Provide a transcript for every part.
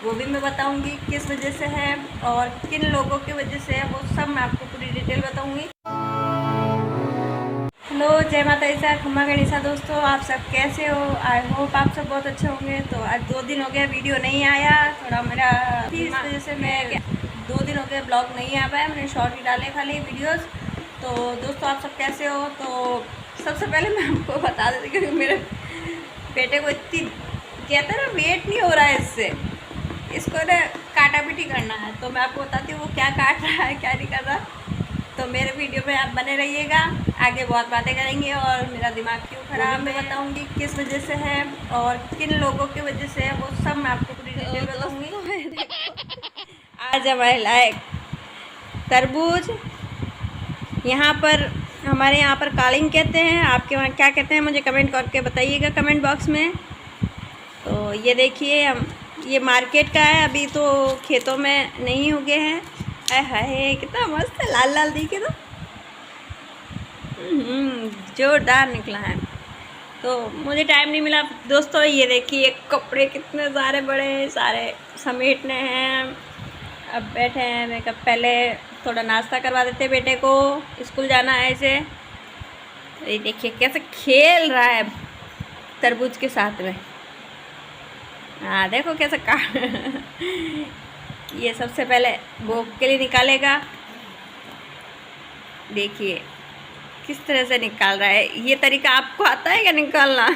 वो भी मैं बताऊंगी किस वजह से है और किन लोगों की वजह से है, वो सब मैं आपको पूरी डिटेल बताऊंगी। हेलो, जय माता दी सा, खम्मा गणिसा दोस्तों, आप सब कैसे हो? आई होप आप सब बहुत अच्छे होंगे। तो आज 2 दिन हो गया वीडियो नहीं आया, थोड़ा मेरा इस वजह से मैं 2 दिन हो गए ब्लॉग नहीं आ पाया, मैंने शॉर्ट ही डाले खाली वीडियोस। तो दोस्तों आप सब कैसे हो? तो सबसे पहले मैं आपको बता देती क्योंकि मेरे बेटे को इतनी कहते हैं ना वेट नहीं हो रहा है इससे, इसको ना काटा पीटी करना है। तो मैं आपको बताती हूँ वो क्या काट रहा है क्या नहीं कर रहा। तो मेरे वीडियो में आप बने रहिएगा, आगे बहुत बातें करेंगे और मेरा दिमाग क्यों खराब मैं बताऊंगी किस वजह से है और किन लोगों की वजह से है, वो सब मैं आपको पूरी डिटेल बताऊंगी। आज हमारे लायक तरबूज, यहाँ पर हमारे यहाँ पर कालिंग कहते हैं, आपके वहाँ क्या कहते हैं मुझे कमेंट करके बताइएगा कमेंट बॉक्स में। तो ये देखिए हम ये मार्केट का है, अभी तो खेतों में नहीं उगे हैं। हाय कितना मस्त है, लाल लाल दिखे तो जोरदार निकला है। तो मुझे टाइम नहीं मिला दोस्तों। ये देखिए कपड़े कितने सारे बड़े हैं, सारे समेटने हैं। अब बैठे हैं, मैं कब पहले थोड़ा नाश्ता करवा देते बेटे को, स्कूल जाना है इसे। ये देखिए कैसे खेल रहा है तरबूज के साथ में। हाँ देखो कैसे ये सबसे पहले भोग के लिए निकालेगा, देखिए किस तरह से निकाल रहा है। ये तरीका आपको आता है क्या निकालना?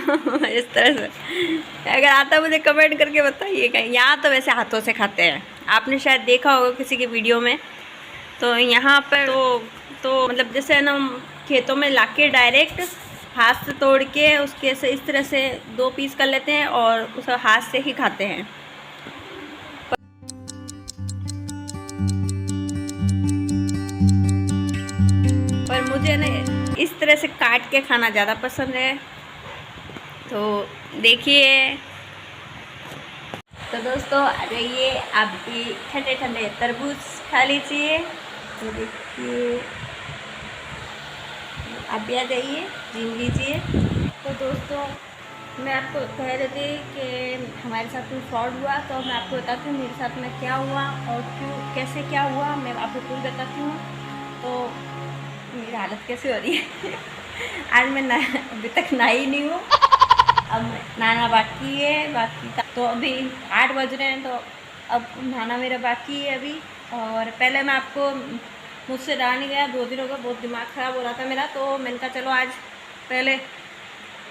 इस तरह से अगर आता है मुझे कमेंट करके बताइएगा। यहाँ तो वैसे हाथों से खाते हैं, आपने शायद देखा होगा किसी की वीडियो में। तो यहाँ पर तो मतलब जैसे ना खेतों में लाके डायरेक्ट हाथ से तोड़ के उसके से इस तरह से 2 पीस कर लेते हैं और उस हाथ से ही खाते हैं। पर मुझे ना इस तरह से काट के खाना ज़्यादा पसंद है। तो देखिए, तो दोस्तों आ जाइए आप भी ठंडे ठंडे तरबूज खा लीजिए। तो देखिए आप भी आ जाइए, जीम लीजिए। तो दोस्तों मैं आपको कह रही थी कि हमारे साथ कोई फ्रॉड हुआ, तो मैं आपको बताती हूँ मेरे साथ में क्या हुआ और क्यों कैसे क्या हुआ, मैं आपको पूरी बताती हूँ। तो मेरी हालत कैसे हो रही है आज मैं अभी तक नहाई नहीं हूँ, अब नहाना बाकी है। तो अभी 8 बज रहे हैं, तो अब नहाना मेरा बाकी है अभी। और पहले मैं आपको मुझसे रहा नहीं गया, 2 दिन हो गए, बहुत दिमाग ख़राब हो रहा था मेरा। तो मैंने कहा चलो आज पहले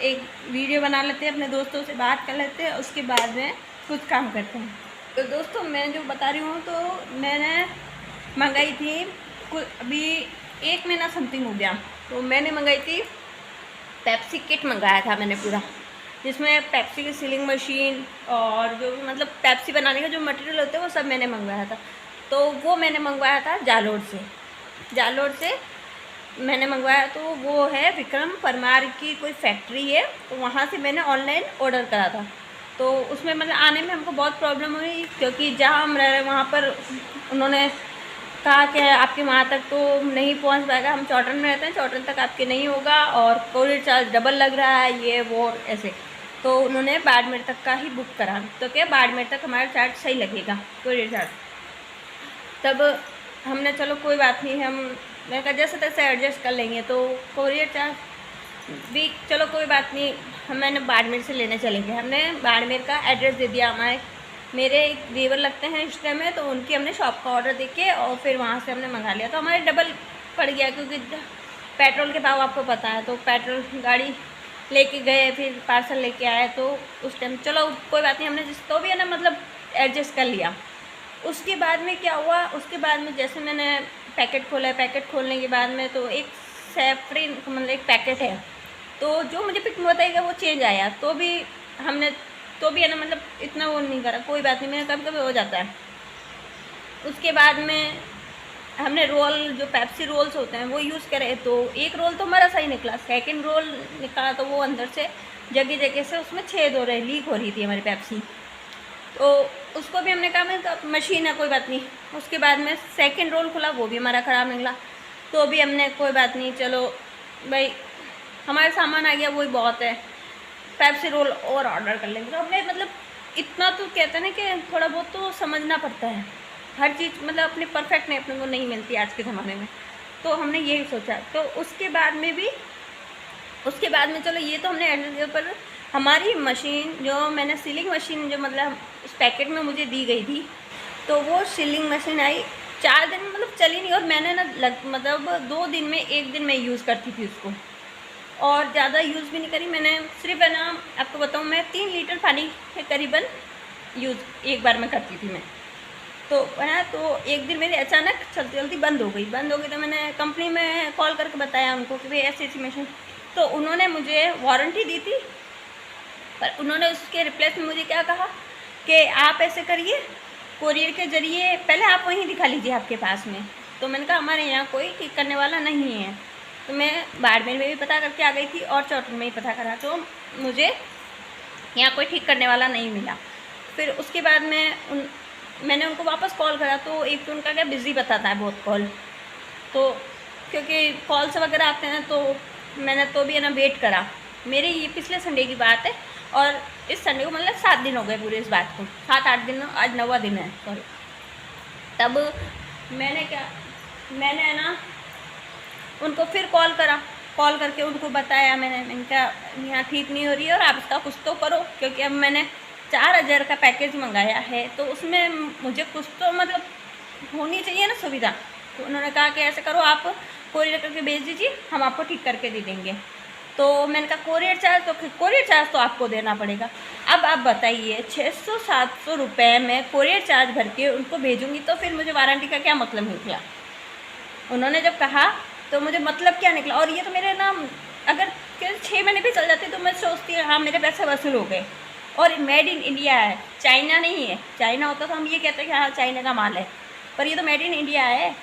एक वीडियो बना लेते हैं, अपने दोस्तों से बात कर लेते हैं, उसके बाद में कुछ काम करते हैं। तो दोस्तों मैं जो बता रही हूँ, तो मैंने मंगाई थी कुछ अभी 1 महीना समथिंग हो गया। तो मैंने मंगाई थी पेप्सी किट, मंगाया था मैंने पूरा, जिसमें पेप्सी की सीलिंग मशीन और जो भी मतलब पेप्सी बनाने का जो मटेरियल होते हैं वो सब मैंने मंगवाया था। तो वो मैंने मंगवाया था जालोर से मैंने मंगवाया। तो वो है विक्रम परमार की कोई फैक्ट्री है, तो वहाँ से मैंने ऑनलाइन ऑर्डर करा था। तो उसमें मतलब आने में हमको बहुत प्रॉब्लम हुई, क्योंकि जहाँ हम रह रहे हैं वहाँ पर उन्होंने कहा कि आपके वहाँ तक तो नहीं पहुँच पाएगा, हम चौटन में रहते हैं, चौटन तक आपके नहीं होगा और कोरियर चार्ज डबल लग रहा है, ये वो ऐसे। तो उन्होंने बाड़मेर तक का ही बुक करा, तो क्या बाड़मेर तक हमारा चार्ज सही लगेगा कोरियर चार्ज। तब हमने चलो कोई बात नहीं, मैं कहा जैसे तैसे एडजस्ट कर लेंगे। तो कोरियर चार्ज भी चलो कोई बात नहीं, मैंने बाड़मेर से लेने चले गए। हमने बाड़मेर का एड्रेस दे दिया, मेरे देवर लगते हैं रिश्ते में, तो उनकी हमने शॉप का ऑर्डर देके और फिर वहाँ से हमने मंगा लिया। तो हमारे डबल पड़ गया, क्योंकि पेट्रोल के भाव आपको पता है। तो पेट्रोल गाड़ी लेके गए, फिर पार्सल लेके आए, तो उस टाइम चलो कोई बात नहीं, हमने जिस तो भी है ना मतलब एडजस्ट कर लिया। उसके बाद में क्या हुआ, उसके बाद में जैसे मैंने पैकेट खोला, पैकेट खोलने के बाद में तो एक सेफ्रीन मतलब एक पैकेट है, तो जो मुझे पिक बताएगा वो चेंज आया। तो भी है ना मतलब इतना वो नहीं करा, कोई बात नहीं, मैंने कभी कभी हो जाता है। उसके बाद में हमने रोल जो पेप्सी रोल्स होते हैं वो यूज़ करे, तो एक रोल तो हमारा सही निकला, सेकंड रोल निकाला तो वो अंदर से जगह जगह से उसमें छेद हो रहे, लीक हो रही थी हमारी पेप्सी। तो उसको भी हमने कहा मैं तो मशीन है कोई बात नहीं। उसके बाद में सेकंड रोल खुला, वो भी हमारा ख़राब निकला। तो भी हमने कोई बात नहीं, चलो भाई हमारे सामान आ गया वही बहुत है, पेप्सी रोल और ऑर्डर कर लेंगे। तो हमने मतलब इतना तो कहते हैं ना कि थोड़ा बहुत तो समझना पड़ता है, हर चीज़ मतलब अपने परफेक्ट नहीं अपने को नहीं मिलती आज के ज़माने में। तो हमने यही सोचा, तो उसके बाद में चलो ये तो हमने एडजस्ट किया, पर हमारी मशीन जो मैंने सीलिंग मशीन जो मतलब उस पैकेट में मुझे दी गई थी, तो वो सीलिंग मशीन आई 4 दिन मतलब चली नहीं, और मैंने ना मतलब 2 दिन में 1 दिन में यूज़ करती थी उसको, और ज़्यादा यूज़ भी नहीं करी मैंने। सिर्फ है ना आपको बताऊँ, मैं 3 लीटर पानी के करीबन यूज़ एक बार में करती थी मैं। तो है ना, तो एक दिन मेरी अचानक चलती चलती बंद हो गई। तो मैंने कंपनी में कॉल करके बताया उनको कि भाई ऐसी ऐसी मशीन, तो उन्होंने मुझे वारंटी दी थी, पर उन्होंने उसके रिप्लेस में मुझे क्या कहा कि आप ऐसे करिए, कोरियर के ज़रिए पहले आप वहीं दिखा लीजिए आपके पास में। तो मैंने कहा हमारे यहाँ कोई ठीक करने वाला नहीं है। तो मैं बाड़मेर में भी पता करके आ गई थी और चौटन में भी पता करा, तो मुझे यहाँ कोई ठीक करने वाला नहीं मिला। फिर उसके बाद में मैंने उनको वापस कॉल करा, तो एक तो उनका क्या बिज़ी बताता है बहुत कॉल, तो क्योंकि कॉल्स वगैरह आते हैं, तो मैंने तो भी है ना वेट करा। मेरे ये पिछले संडे की बात है, और इस संडे को मतलब 7 दिन हो गए पूरे इस बात को, 7-8 दिन, आज 9वां दिन है सॉरी। तब मैंने है ना उनको फिर कॉल करा, कॉल करके उनको बताया मैंने कहा यहाँ ठीक नहीं हो रही है और आप इसका कुछ तो करो, क्योंकि अब मैंने 4000 का पैकेज मंगाया है, तो उसमें मुझे कुछ तो मतलब होनी चाहिए ना सुविधा। तो उन्होंने कहा कि ऐसे करो, आप कोरियर करके भेज दीजिए, हम आपको ठीक करके दे देंगे। तो मैंने कहा कोरियर चार्ज तो आपको देना पड़ेगा। अब आप बताइए 600-700 रुपये में कोरियर चार्ज भर के उनको भेजूँगी, तो फिर मुझे वारंटी का क्या मतलब निकला। उन्होंने जब कहा तो मुझे मतलब क्या निकला, और ये तो मेरे ना अगर 6 महीने भी चल जाते तो मैं सोचती हाँ मेरे पैसे वसूल हो गए। और मेड इन इंडिया है, चाइना नहीं है। चाइना होता तो हम ये कहते हैं कि हाँ चाइना का माल है, पर ये तो मेड इन इंडिया है।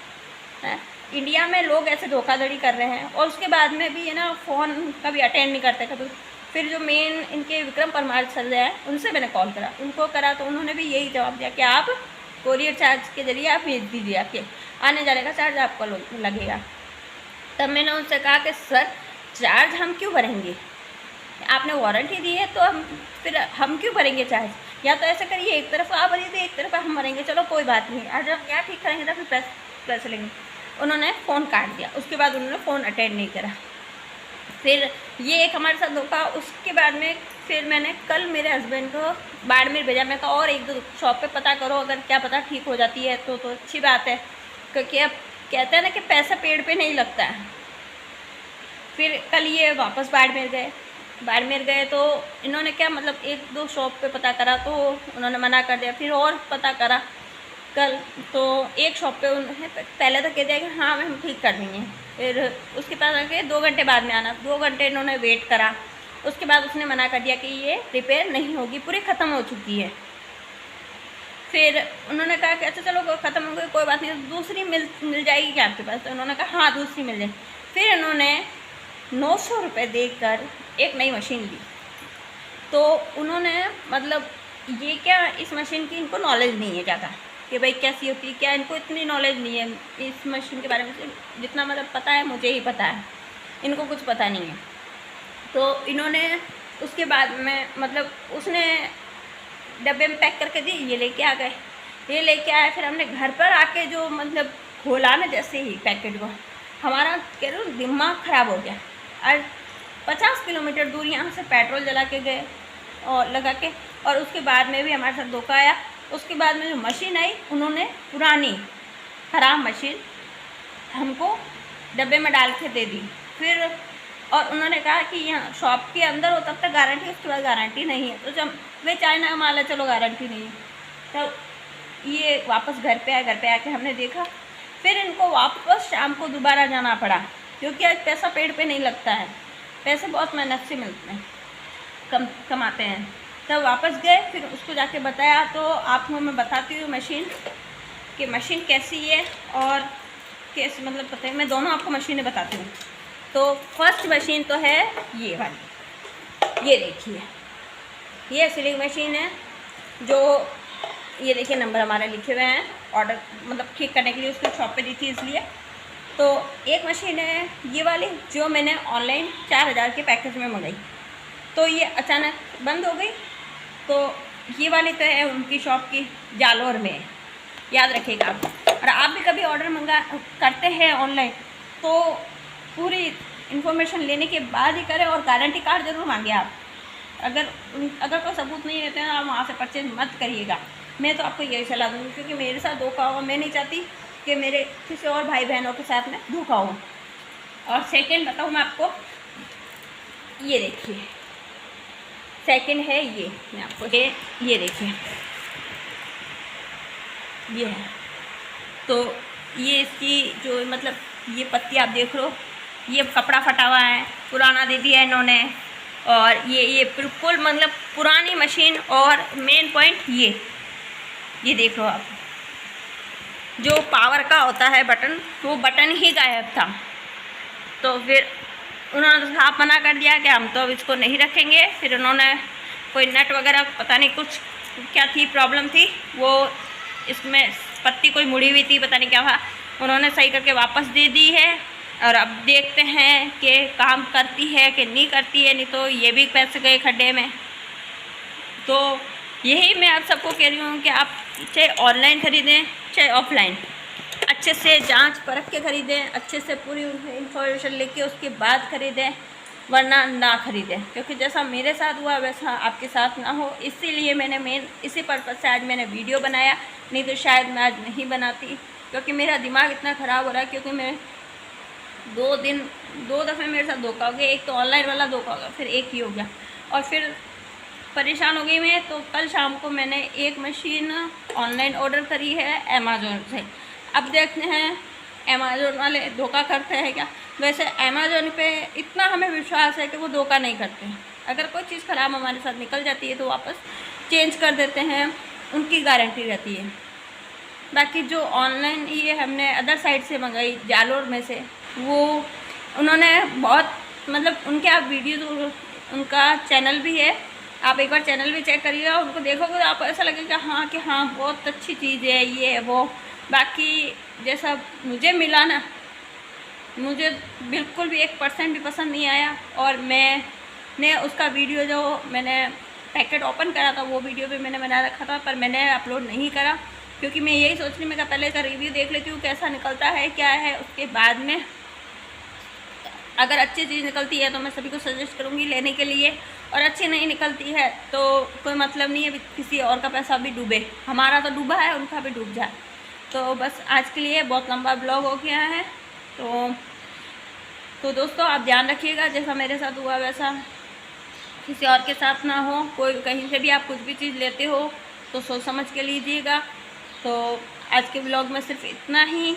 इंडिया में लोग ऐसे धोखाधड़ी कर रहे हैं, और उसके बाद में भी है ना फ़ोन कभी अटेंड नहीं करते कभी। फिर जो मेन इनके विक्रम परमार चल रहे हैं, उनसे मैंने कॉल करा, उनको करा, तो उन्होंने भी यही जवाब दिया कि आप कोरियर चार्ज के ज़रिए आप भेज दीजिए, आपके आने जाने का चार्ज आपको लगेगा। तब मैंने उनसे कहा कि सर चार्ज हम क्यों भरेंगे, आपने वारंटी दी है तो फिर हम क्यों भरेंगे चार्ज। या तो ऐसा करिए एक तरफ आप भरिए, तो एक तरफ हम भरेंगे, चलो कोई बात नहीं, आज हम यहाँ ठीक करेंगे तो फिर पैसे लेंगे। उन्होंने फ़ोन काट दिया, उसके बाद उन्होंने फ़ोन अटेंड नहीं करा। फिर ये एक हमारे साथ धोखा। उसके बाद में फिर मैंने कल मेरे हस्बैंड को बाड़मेर भेजा। मैं कहा और 1-2 शॉप पे पता करो, अगर क्या पता ठीक हो जाती है तो अच्छी बात है, क्योंकि अब कहते हैं ना कि पैसा पेड़ पे नहीं लगता है। फिर कल ये वापस बाड़मेर गए तो इन्होंने क्या मतलब 1-2 शॉप पे पता करा तो उन्होंने मना कर दिया। फिर और पता करा कल, तो एक शॉप पे उन्होंने पहले तो कह दिया कि हाँ हम ठीक कर देंगे। फिर उसके पास आके 2 घंटे बाद में आना, 2 घंटे इन्होंने वेट करा। उसके बाद उसने मना कर दिया कि ये रिपेयर नहीं होगी, पूरी ख़त्म हो चुकी है। फिर उन्होंने कहा कि अच्छा चलो ख़त्म हो गई, कोई बात नहीं, दूसरी मिल जाएगी क्या आपके पास। तो उन्होंने कहा हाँ दूसरी मिल जाएगी। फिर इन्होंने 900 रुपये देकर एक नई मशीन ली। तो उन्होंने मतलब ये क्या इस मशीन की इनको नॉलेज नहीं है ज़्यादा कि भाई कैसी होती है, क्या इनको इतनी नॉलेज नहीं है इस मशीन के बारे में। जितना मतलब पता है मुझे ही पता है, इनको कुछ पता नहीं है। तो इन्होंने उसके बाद में मतलब उसने डब्बे में पैक करके दी, ये लेके आ गए, ये लेके आए। फिर हमने घर पर आके जो मतलब खोला ना जैसे ही पैकेट को, हमारा कह रहा हूँ दिमाग ख़राब हो गया। और 50 किलोमीटर दूर यहाँ से पेट्रोल जला के गए और लगा के, और उसके बाद में भी हमारे साथ धोखा आया। उसके बाद में जो मशीन आई, उन्होंने पुरानी ख़राब मशीन हमको डब्बे में डाल के दे दी। फिर और उन्होंने कहा कि यहाँ शॉप के अंदर हो तब तक गारंटी, उसके बाद गारंटी नहीं है। तो जब वे चाइना का माल है, चलो गारंटी नहीं है। तो ये वापस घर पे आए, घर पे आके हमने देखा। फिर इनको वापस शाम को दोबारा जाना पड़ा, क्योंकि आज पैसा पेड़ पे नहीं लगता है, पैसे बहुत मेहनत से मिलते हैं, कमाते हैं। तब वापस गए, फिर उसको जाके बताया। तो आपको मैं बताती हूँ मशीन कैसी है और कैसे मतलब पता है, मैं दोनों आपको मशीनें बताती हूँ। तो फर्स्ट मशीन तो है ये वाली, ये देखिए, ये सीलिंग मशीन है जो ये देखिए नंबर हमारे लिखे हुए हैं, ऑर्डर मतलब ठीक करने के लिए उसको शॉप पे दी थी इसलिए। तो एक मशीन है ये वाली जो मैंने ऑनलाइन 4000 के पैकेज में मंगाई, तो ये अचानक बंद हो गई। तो ये वाली तो है उनकी शॉप की, जालोर में, याद रखिएगा आप। और आप भी कभी ऑर्डर करते हैं ऑनलाइन तो पूरी इन्फॉर्मेशन लेने के बाद ही करें, और गारंटी कार्ड ज़रूर मांगे आप। अगर कोई सबूत नहीं रहते हैं आप वहाँ से परचेज मत करिएगा। मैं तो आपको यही सलाह दूँगी, क्योंकि मेरे साथ धोखा हुआ, मैं नहीं चाहती कि मेरे किसी और भाई बहनों के साथ में धोखा हो। और सेकंड बताऊँ मैं आपको, ये देखिए सेकंड है ये, मैं आपको ये देखिए ये है, तो ये इसकी जो मतलब ये पत्ती आप देख लो, ये कपड़ा फटा हुआ है, पुराना दे दिया है इन्होंने। और ये बिल्कुल मतलब पुरानी मशीन। और मेन पॉइंट ये देख लो आप, जो पावर का होता है बटन, वो बटन ही गायब था। तो फिर उन्होंने तो साफ मना कर दिया कि हम तो अब इसको नहीं रखेंगे। फिर उन्होंने कोई नट वगैरह पता नहीं कुछ क्या थी, प्रॉब्लम थी, वो इसमें पत्ती कोई मुड़ी हुई थी, पता नहीं क्या था, उन्होंने सही करके वापस दे दी है। और अब देखते हैं कि काम करती है कि नहीं करती है, नहीं तो ये भी पैसे गए खड्डे में। तो यही मैं आप सबको कह रही हूँ कि आप चाहे ऑनलाइन ख़रीदें चाहे ऑफलाइन, अच्छे से जांच परख के ख़रीदें, अच्छे से पूरी इंफॉर्मेशन लेके उसके बाद ख़रीदें, वरना ना ख़रीदें। क्योंकि जैसा मेरे साथ हुआ वैसा आपके साथ ना हो, इसीलिए मैंने मेन इसी पर्पज़ से आज मैंने वीडियो बनाया, नहीं तो शायद मैं आज नहीं बनाती। क्योंकि मेरा दिमाग इतना ख़राब हो रहा है, क्योंकि मैं 2 दफ़े मेरे साथ धोखा हो गया। एक तो ऑनलाइन वाला धोखा हो गया, फिर एक ही हो गया, और फिर परेशान हो गई मैं। तो कल शाम को मैंने एक मशीन ऑनलाइन ऑर्डर करी है अमेज़ोन से। अब देखते हैं अमेज़ोन वाले धोखा करते हैं क्या। वैसे अमेज़ोन पे इतना हमें विश्वास है कि वो धोखा नहीं करते हैं। अगर कोई चीज़ ख़राब हमारे साथ निकल जाती है तो वापस चेंज कर देते हैं, उनकी गारंटी रहती है। बाकी जो ऑनलाइन ये हमने अदर साइड से मंगाई, जालोर में से, वो उन्होंने बहुत मतलब उनके आप वीडियो, उनका चैनल भी है, आप एक बार चैनल भी चेक करिएगा, उनको देखोगे तो आपको ऐसा लगेगा हाँ कि हाँ बहुत अच्छी चीज़ है ये है वो। बाकी जैसा मुझे मिला ना, मुझे बिल्कुल भी 1% भी पसंद नहीं आया। और मैंने उसका वीडियो जो मैंने पैकेट ओपन करा था वो वीडियो भी मैंने बना रखा था, पर मैंने अपलोड नहीं करा, क्योंकि मैं यही सोच रही मैं पहले इसका रिव्यू देख लेती हूँ कैसा निकलता है क्या है। उसके बाद में अगर अच्छी चीज़ निकलती है तो मैं सभी को सजेस्ट करूँगी लेने के लिए, और अच्छी नहीं निकलती है तो कोई मतलब नहीं है किसी और का पैसा भी डूबे, हमारा तो डूबा है उनका भी डूब जाए। तो बस आज के लिए बहुत लंबा ब्लॉग हो गया है। तो दोस्तों आप ध्यान रखिएगा, जैसा मेरे साथ हुआ वैसा किसी और के साथ ना हो। कोई कहीं से भी आप कुछ भी चीज़ लेते हो तो सोच समझ के लीजिएगा। तो आज के ब्लॉग में सिर्फ इतना ही।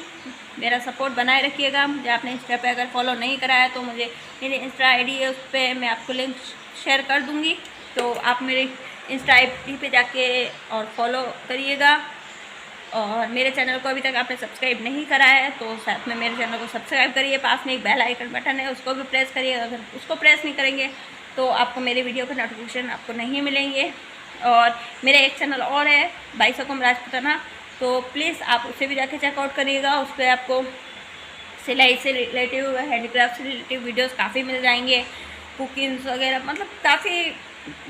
मेरा सपोर्ट बनाए रखिएगा। मुझे आपने इंस्टा पे अगर फॉलो नहीं करा है तो मुझे मेरी इंस्टा आईडी है, उस पर मैं आपको लिंक शेयर कर दूँगी, तो आप मेरे इंस्टा आईडी पे जाके और फॉलो करिएगा। और मेरे चैनल को अभी तक आपने सब्सक्राइब नहीं करा है तो साथ में मेरे चैनल को सब्सक्राइब करिए। पास में एक बेल आइकन बटन है, उसको भी प्रेस करिए। अगर उसको प्रेस नहीं करेंगे तो आपको मेरे वीडियो के नोटिफिकेशन आपको नहीं मिलेंगे। और मेरा एक चैनल और है बाई सकूम राजपूताना, तो प्लीज़ आप उसे भी जाके चेकआउट करिएगा। उस पर आपको सिलाई से रिलेटिव, हैंडीक्राफ्ट से रिलेटिव वीडियोस काफ़ी मिल जाएंगे, कुकिंग्स वगैरह, मतलब काफ़ी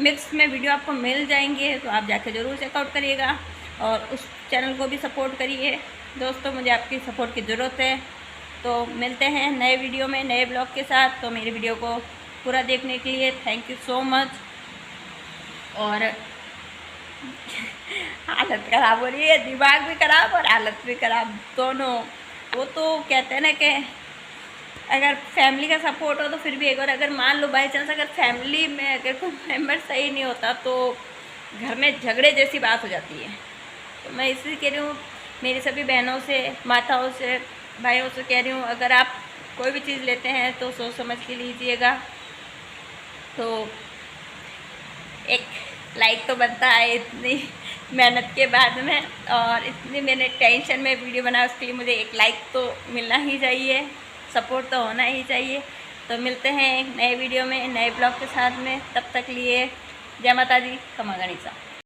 मिक्स में वीडियो आपको मिल जाएंगे। तो आप जाके ज़रूर चेकआउट करिएगा और उस चैनल को भी सपोर्ट करिए। दोस्तों मुझे आपकी सपोर्ट की ज़रूरत है। तो मिलते हैं नए वीडियो में नए ब्लॉग के साथ। तो मेरे वीडियो को पूरा देखने के लिए थैंक यू सो मच। और हालत ख़राब हो रही है, दिमाग भी ख़राब और हालत भी ख़राब दोनों। वो तो कहते हैं ना कि अगर फैमिली का सपोर्ट हो तो फिर भी एक बार, अगर मान लो बाई चांस अगर फैमिली में अगर कोई मेम्बर सही नहीं होता तो घर में झगड़े जैसी बात हो जाती है। तो मैं इसलिए कह रही हूँ मेरी सभी बहनों से, माताओं से, भाइयों से कह रही हूँ, अगर आप कोई भी चीज़ लेते हैं तो सोच समझ के लीजिएगा। तो एक लाइक तो बनता है इतनी मेहनत के बाद में, और इतनी मैंने टेंशन में वीडियो बनाया, उसके लिए मुझे एक लाइक तो मिलना ही चाहिए, सपोर्ट तो होना ही चाहिए। तो मिलते हैं एक नए वीडियो में नए ब्लॉग के साथ में, तब तक लिए जय माता दी, खमा गणिसा।